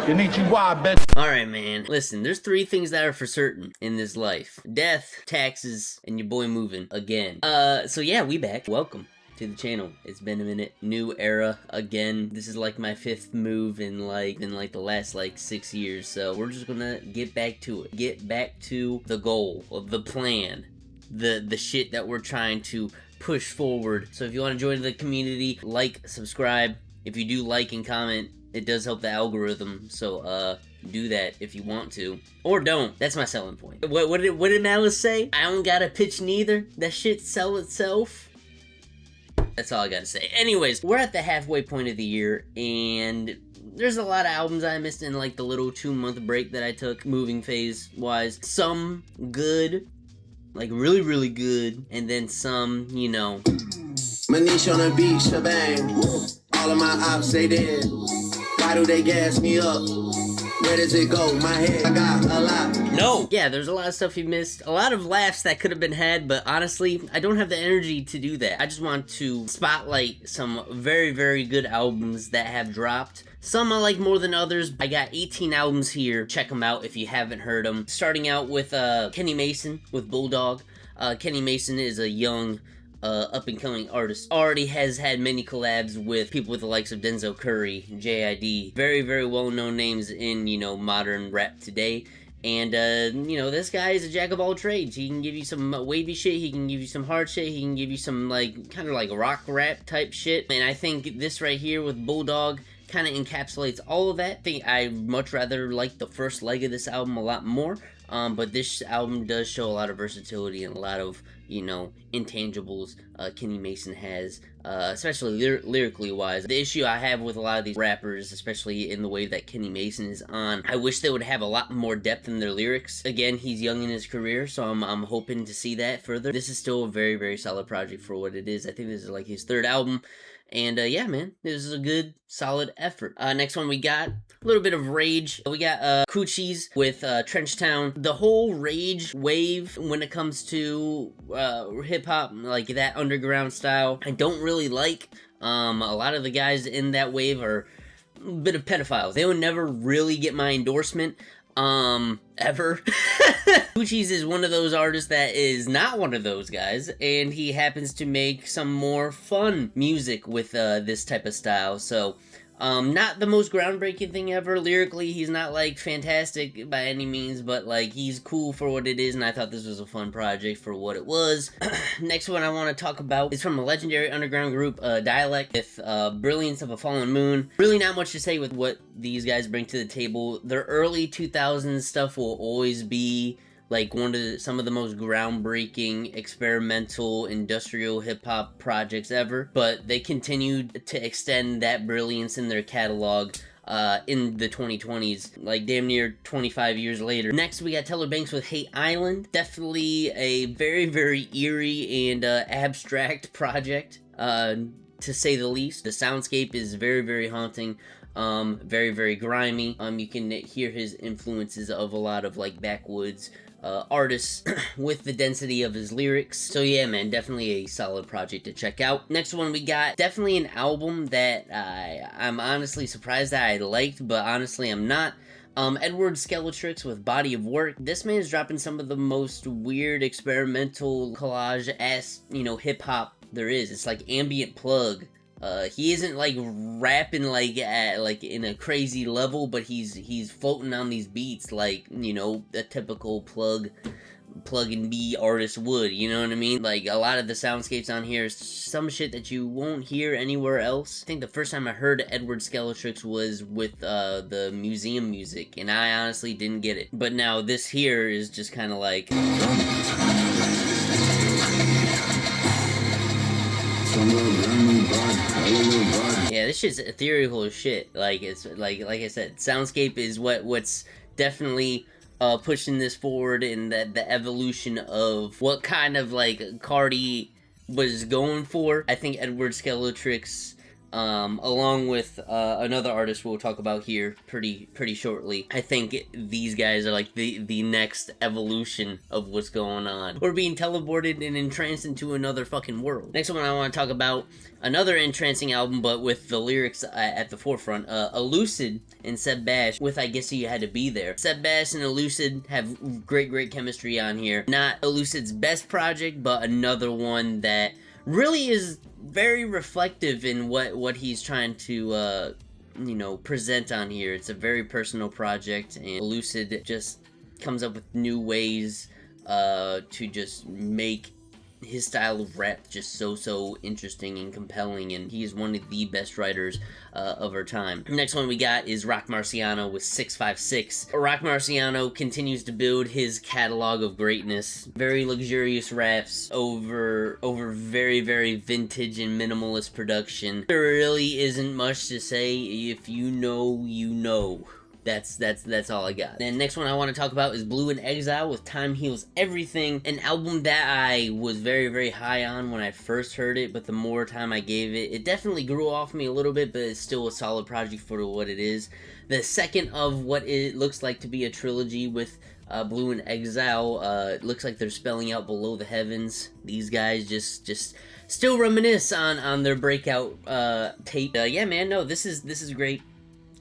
Konnichiwa, bitch. Alright, man. Listen, there's 3 things that are for certain in this life. Death, taxes, and your boy moving again. So yeah, we back. Welcome to the channel. It's been a minute. New era again. This is like my 5th move in like the last like 6 years. So we're just gonna get back to it. Get back to the goal of the plan. The shit that we're trying to push forward. So if you want to join the community, like, subscribe. If you do like and comment, it does help the algorithm. So do that if you want to, or don't. That's my selling point. What did Malice say? I don't gotta pitch neither. That shit sell itself. That's all I gotta say. Anyways, we're at the halfway point of the year, and there's a lot of albums I missed in like the little 2-month break that I took, moving phase wise. Some good, like really, really good, and then some, you know. Manish on the beach, shebang. All of my ops say dead. Why do they gas me up? Where does it go? My head, I got a lot. No! Yeah, there's a lot of stuff you missed. A lot of laughs that could have been had, but honestly, I don't have the energy to do that. I just want to spotlight some very, very good albums that have dropped. Some I like more than others. I got 18 albums here. Check them out if you haven't heard them. Starting out with Kenny Mason with Bulldog. Kenny Mason is a young up-and-coming artist. Already has had many collabs with people with the likes of Denzel Curry, JID. Very, very well-known names in, you know, modern rap today. And, you know, this guy is a jack of all trades. He can give you some wavy shit, he can give you some hard shit, he can give you some, like, kind of like rock rap type shit. And I think this right here with Bulldog kind of encapsulates all of that. I much rather like the first leg of this album a lot more. But this album does show a lot of versatility and a lot of, you know, intangibles Kenny Mason has, especially lyrically wise. The issue I have with a lot of these rappers, especially in the way that Kenny Mason is on, I wish they would have a lot more depth in their lyrics. Again, he's young in his career, so I'm hoping to see that further. This is still a very, very solid project for what it is. I think this is like his 3rd album. And, yeah, man, this is a good, solid effort. Next one we got, a little bit of Rage. We got, Coochies with, Trenchtown. The whole Rage wave when it comes to, hip-hop, like that underground style, I don't really like. A lot of the guys in that wave are a bit of pedophiles. They would never really get my endorsement. Ever. Coochies is one of those artists that is not one of those guys, and he happens to make some more fun music with this type of style. So not the most groundbreaking thing ever. Lyrically, he's not like fantastic by any means, but like he's cool for what it is, and I thought this was a fun project for what it was. Next one I want to talk about is from a legendary underground group, Dialect, with Brilliance of a Fallen Moon. Really not much to say with what these guys bring to the table. Their early 2000s stuff will always be like some of the most groundbreaking, experimental, industrial hip-hop projects ever, but they continued to extend that brilliance in their catalog in the 2020s, like damn near 25 years later. Next, we got Teller Banks with Hate Island. Definitely a very, very eerie and abstract project, to say the least. The soundscape is very, very haunting. Very, very grimy. You can hear his influences of a lot of like backwoods artists with the density of his lyrics. So yeah, man, definitely a solid project to check out. Next one we got, definitely an album that I'm honestly surprised that I liked, but honestly I'm not. Edward Skeletrix with Body of Work. This man is dropping some of the most weird experimental collage-ass, you know, hip-hop there is. It's like ambient plug. He isn't like rapping like in a crazy level, but he's floating on these beats like, you know, a typical plug and be artist would, you know what I mean? Like a lot of the soundscapes on here is some shit that you won't hear anywhere else. I think the first time I heard Edward Skeletrix was with the museum music, and I honestly didn't get it. But now this here is just kind of like yeah, this shit's ethereal as shit. Like, it's like I said, soundscape is what's definitely pushing this forward, in the evolution of what kind of like Cardi was going for. I think Edward Skeletrix along with another artist we'll talk about here pretty shortly. I think these guys are like the next evolution of what's going on. We're being teleported and entranced into another fucking world. Next one I want to talk about, another entrancing album, but with the lyrics at the forefront. Elucid and Seb Bash with I Guess You Had to Be There. Seb Bash and Elucid have great chemistry on here. Not Elucid's best project, but another one that really is very reflective in what he's trying to you know, present on here. It's a very personal project, and Elucid just comes up with new ways to just make his style of rap just so interesting and compelling, and he is one of the best writers of our time. Next one we got is Rock Marciano with 656. Rock Marciano continues to build his catalog of greatness. Very luxurious raps over very vintage and minimalist production. There really isn't much to say. If you know, you know. That's all I got. Then next one I want to talk about is Blue in Exile with Time Heals Everything, an album that I was very high on when I first heard it, but the more time I gave it, it definitely grew off me a little bit, but it's still a solid project for what it is. The second of what it looks like to be a trilogy with Blue in Exile. It looks like they're spelling out Below the Heavens. These guys just still reminisce on their breakout tape. Yeah, man, no, this is great.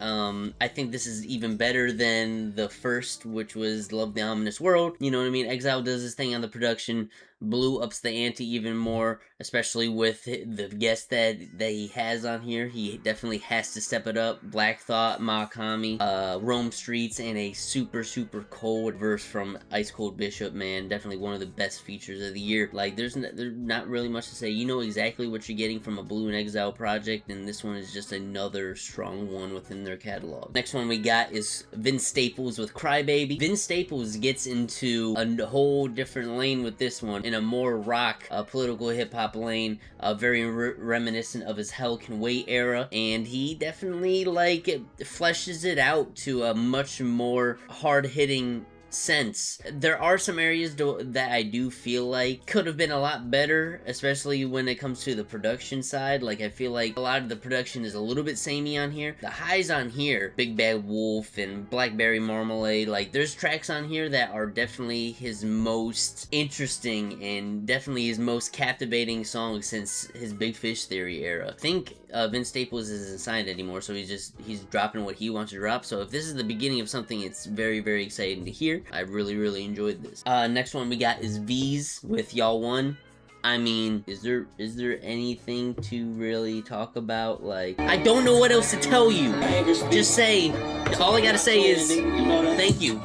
I think this is even better than the first, which was Love the Ominous World. You know what I mean? Exile does his thing on the production. Blue ups the ante even more, especially with the guest that he has on here. He definitely has to step it up. Black Thought, Mahakami, Rome Streets, and a super cold verse from Ice Cold Bishop, man. Definitely one of the best features of the year. Like, there's not really much to say. You know exactly what you're getting from a Blue in Exile project, and this one is just another strong one within their catalog. Next one we got is Vince Staples with Crybaby. Vince Staples gets into a whole different lane with this one, in a more rock, political hip-hop lane, very reminiscent of his Hell Can Wait era, and he definitely, like, fleshes it out to a much more hard-hitting sense. There are some areas that I do feel like could have been a lot better, especially when it comes to the production side. Like, I feel like a lot of the production is a little bit samey on here. The highs on here, Big Bad Wolf and Blackberry Marmalade, like, there's tracks on here that are definitely his most interesting and definitely his most captivating song since his Big Fish Theory era. I think Vince Staples isn't signed anymore, so he's dropping what he wants to drop. So if this is the beginning of something, it's very exciting to hear. I really enjoyed this. Next one we got is V's with Y'all Won. I mean, is there anything to really talk about? Like, I don't know what else to tell you. Just say, all I gotta say is, thank you.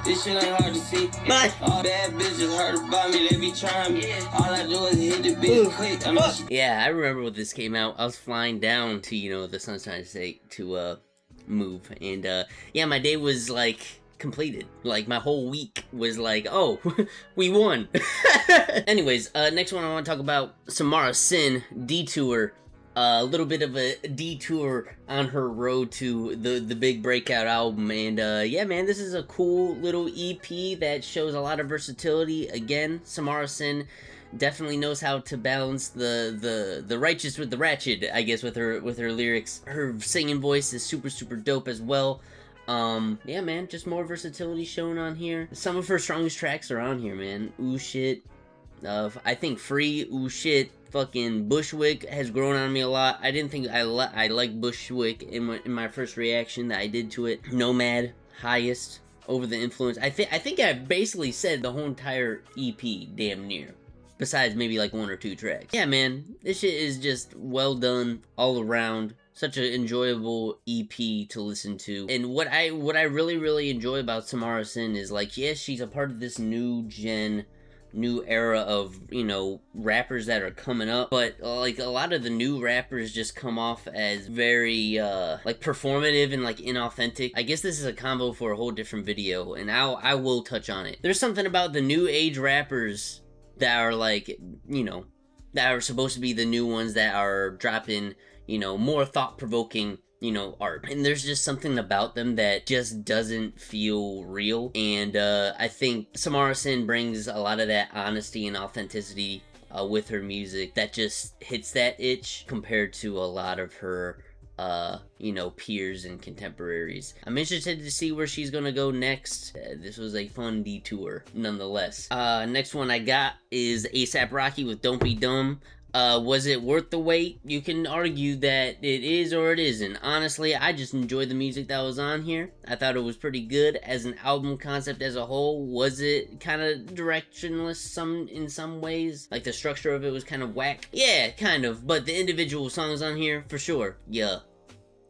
This shit ain't hard to see. Bye. All bad bitches heard about me, they be trying me. All I do is hit the bitch quick. Yeah, I remember when this came out. I was flying down to, you know, the Sunshine State to move, and yeah, my day was like completed. Like, my whole week was like, oh, we won. Anyways, next one I want to talk about, Samara Sin, Detour. A little bit of a detour on her road to the big breakout album, and yeah, man, this is a cool little EP that shows a lot of versatility. Again, Samara Sin definitely knows how to balance the righteous with the ratchet, I guess, with her lyrics. Her singing voice is super dope as well. Yeah, man, just more versatility shown on here. Some of her strongest tracks are on here, man. Ooh Shit. I think Free, Ooh Shit, fucking Bushwick has grown on me a lot. I didn't think I liked Bushwick in my first reaction that I did to it. Nomad, Highest, Over the Influence. I think I basically said the whole entire EP, damn near. Besides maybe like one or two tracks. Yeah, man, this shit is just well done all around. Such an enjoyable EP to listen to. And what I really enjoy about Samara Sin is, like, yes, she's a part of this new era of, you know, rappers that are coming up, but like a lot of the new rappers just come off as very like performative and like inauthentic. I guess this is a combo for a whole different video, and I will touch on it. There's something about the new age rappers that are, like, you know, that are supposed to be the new ones that are dropping, you know, more thought-provoking, you know, art. And there's just something about them that just doesn't feel real. And I think Samara Sin brings a lot of that honesty and authenticity with her music that just hits that itch compared to a lot of her you know, peers and contemporaries. I'm interested to see where she's gonna go next. This was a fun detour, nonetheless. Next one I got is A$AP Rocky with Don't Be Dumb. Was it worth the wait? You can argue that it is or it isn't. Honestly, I just enjoyed the music that was on here. I thought it was pretty good. As an album concept as a whole, was it kind of directionless in some ways? Like the structure of it was kind of whack? Yeah, kind of. But the individual songs on here, for sure, yeah,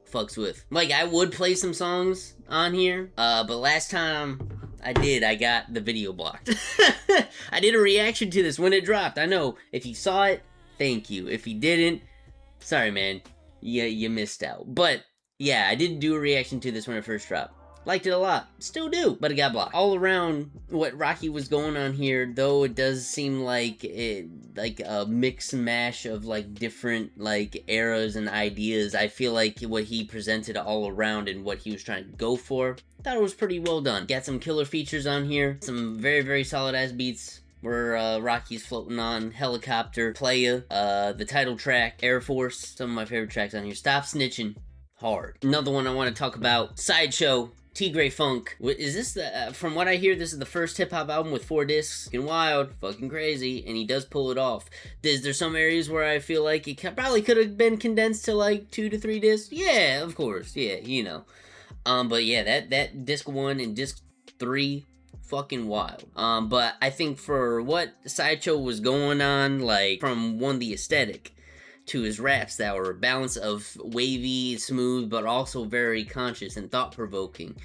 fucks with. Like, I would play some songs on here, but last time I got the video blocked. I did a reaction to this when it dropped. I know, if you saw it, thank you. If you didn't, sorry man, you missed out. But yeah, I did do a reaction to this when it first dropped. Liked it a lot, still do, but it got blocked. All around what Rocky was going on here, though it does seem like a mix and mash of like different like eras and ideas. I feel like what he presented all around and what he was trying to go for, I thought it was pretty well done. Got some killer features on here, some very, very solid ass beats where Rocky's floating on Helicopter, Playa, the title track, Air Force, some of my favorite tracks on here. Stop Snitching, hard. Another one I want to talk about, Sideshow, T-Gray Funk. Is this the, from what I hear, this is the first hip-hop album with 4 discs. Fucking wild, fucking crazy, and he does pull it off. Is there some areas where I feel like it probably could have been condensed to like 2 to 3 discs? Yeah, of course, yeah, you know. But yeah, that disc 1 and disc 3, fucking wild. But I think for what Sideshow was going on, like from the aesthetic to his raps that were a balance of wavy, smooth, but also very conscious and thought-provoking.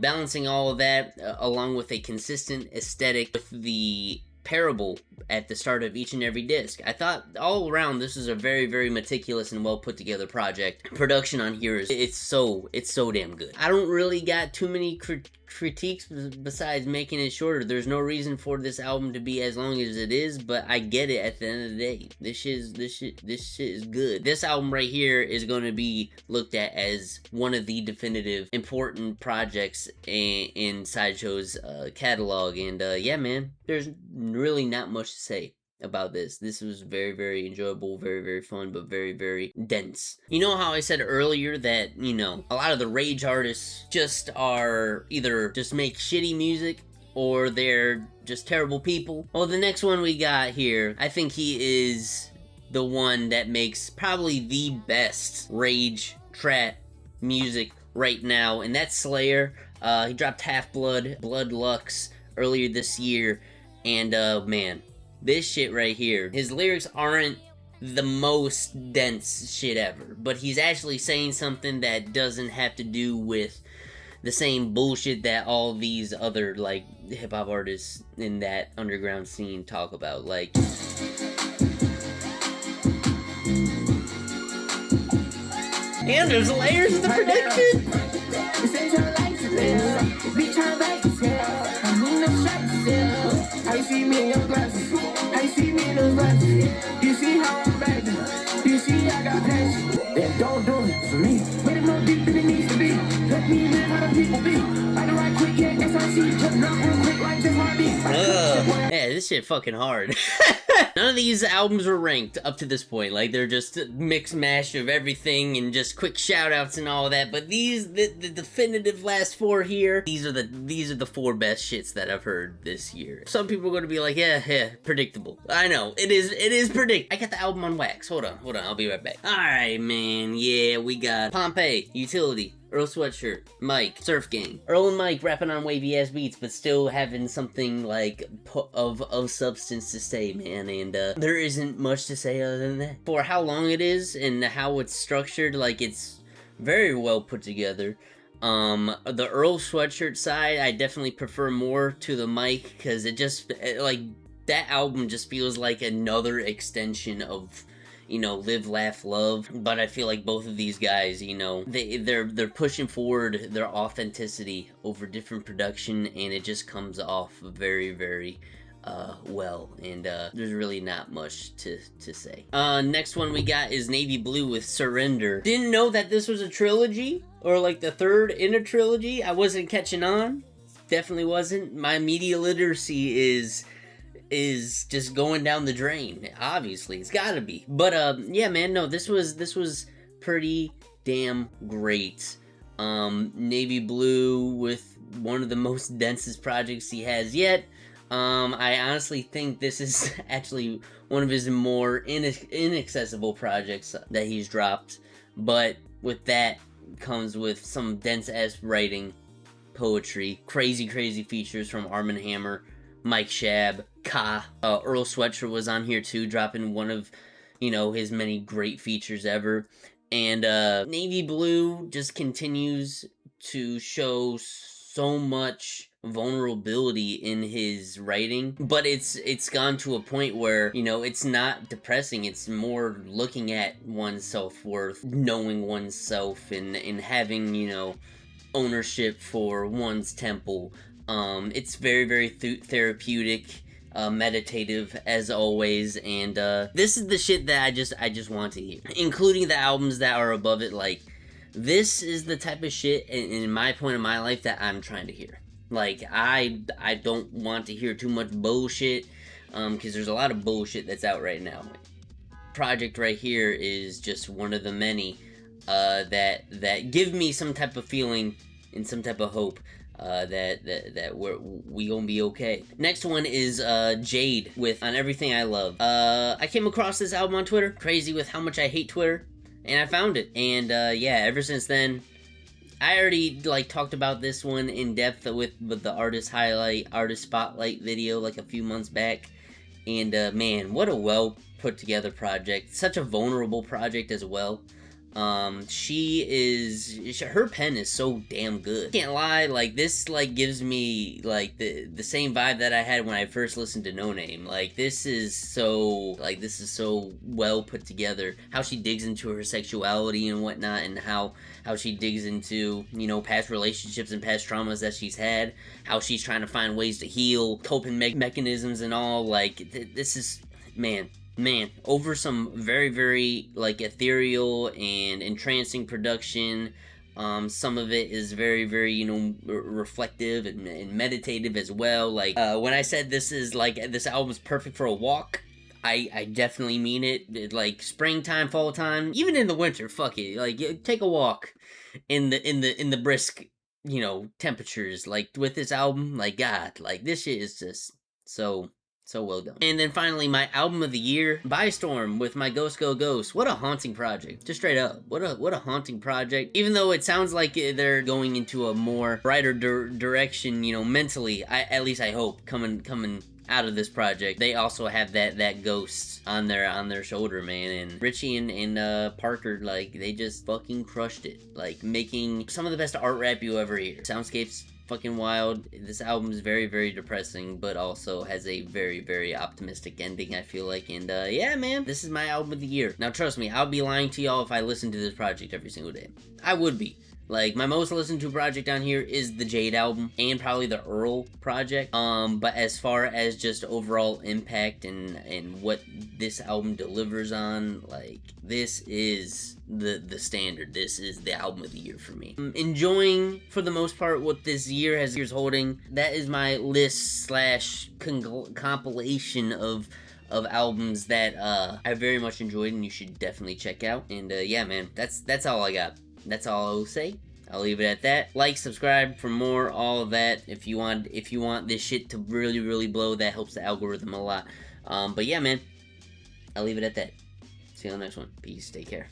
Balancing all of that along with a consistent aesthetic with the parable at the start of each and every disc. I thought all around this is a very, very meticulous and well put together project. Production on here is it's so damn good. I don't really got too many critiques besides making it shorter. There's no reason for this album to be as long as it is, but I get it at the end of the day. This shit is good. This album right here is going to be looked at as one of the definitive important projects in Sideshow's catalog, and yeah man, there's really not much to say about this. This was very, very enjoyable, very, very fun, but very, very dense. You know how I said earlier that, you know, a lot of the rage artists just are either just make shitty music or they're just terrible people? Well, the next one we got here, I think he is the one that makes probably the best rage trap music right now, and that's Slayer. He dropped Half-Blood, Blood Lux earlier this year, and man, this shit right here, his lyrics aren't the most dense shit ever, but he's actually saying something that doesn't have to do with the same bullshit that all these other, like, hip-hop artists in that underground scene talk about, like... And there's layers to the production! I see me in your glasses. I see me in those glasses. You see how I'm back. You see I got passion. Then don't do it for me. But it's no deeper than it needs to be. Let me live how the people be. I do right quick, yeah, SRC. Jumping up real quick like Jeff Hardy. Yeah, this shit fucking hard. None of these albums were ranked up to this point. Like, they're just a mix mash of everything and just quick shout outs and all that. But these, the definitive last 4 here, these are the 4 best shits that I've heard this year. Some people are gonna be like, yeah, predictable. I know, it is predictable. I got the album on wax. Hold on, I'll be right back. Alright, man, yeah, we got Pompeii, Utility, Earl Sweatshirt, Mike, Surf Gang. Earl and Mike rapping on wavy ass beats, but still having something like of substance to say, man. And there isn't much to say other than that. For how long it is and how it's structured, like it's very well put together. The Earl Sweatshirt side, I definitely prefer more to the Mike, because it just like that album just feels like another extension of, you know, Live, Laugh, Love. But I feel like both of these guys, you know, they're pushing forward their authenticity over different production, and it just comes off very, very well, and there's really not much to say. Next one we got is Navy Blue with Surrender. Didn't know that this was a trilogy, or like the third in a trilogy. I wasn't catching on. Definitely wasn't. My media literacy is is just going down the drain. Obviously, it's gotta be. But yeah, man, no, this was pretty damn great. Navy blue with one of the most densest projects he has yet. I honestly think this is actually one of his more inaccessible projects that he's dropped. But with that comes with some dense-ass writing, poetry, crazy features from Arm & Hammer, Mike Shab, Ka. Earl Sweatshirt was on here too, dropping one of, his many great features ever. And Navy Blue just continues to show so much vulnerability in his writing, but it's gone to a point where, it's not depressing. It's more looking at one's self-worth, knowing oneself, and having, ownership for one's temple. It's very therapeutic, meditative as always, and this is the shit that I just want to hear, including the albums that are above it. Like, this is the type of shit in my point of my life that I'm trying to hear. Like, I don't want to hear too much bullshit, because there's a lot of bullshit that's out right now. Project right here is just one of the many that give me some type of feeling and some type of hope that we gonna be okay. Next one is Jade with On Everything I Love. I came across this album on Twitter, crazy with how much I hate Twitter, and I found it. And yeah, ever since then, I already talked about this one in depth with the artist spotlight video a few months back. And man, what a well put together project. Such a vulnerable project as well. Her pen is so damn good. Can't lie, this gives me the same vibe that I had when I first listened to No Name. This is so well put together. How she digs into her sexuality and whatnot, and how she digs into, past relationships and past traumas that she's had, how she's trying to find ways to heal, coping mechanisms and all. This is, man, over some very ethereal and entrancing production. Some of it is very reflective and meditative as well. When I said this album's perfect for a walk, I definitely mean it. Springtime, fall time, even in the winter, fuck it. Take a walk in the brisk, temperatures. With this album, God, this shit is just so well done. And then finally, my album of the year, By Storm with My Ghost Go Ghost. What a haunting project. Just straight up. What a haunting project. Even though it sounds like they're going into a more brighter direction, mentally, at least I hope, coming out of this project, they also have that ghost on their shoulder, man. And Richie and Parker, they just fucking crushed it. Making some of the best art rap you ever hear. Soundscapes fucking wild. This album is very depressing, but also has a very optimistic ending, I feel like. And yeah, man, this is my album of the year. Now trust me, I'll be lying to y'all if I listened to this project every single day. I would be. My most listened to project on here is the Jade album and probably the Earl project. But as far as just overall impact and what this album delivers on, this is the standard. This is the album of the year for me. Enjoying, for the most part, what this year's holding. That is my list / compilation of albums that I very much enjoyed and you should definitely check out. And yeah, man, that's all I got. That's all I will say. I'll leave it at that. Like, subscribe for more, all of that. If you want this shit to really blow, that helps the algorithm a lot. But yeah, man, I'll leave it at that. See you on the next one. Peace. Take care.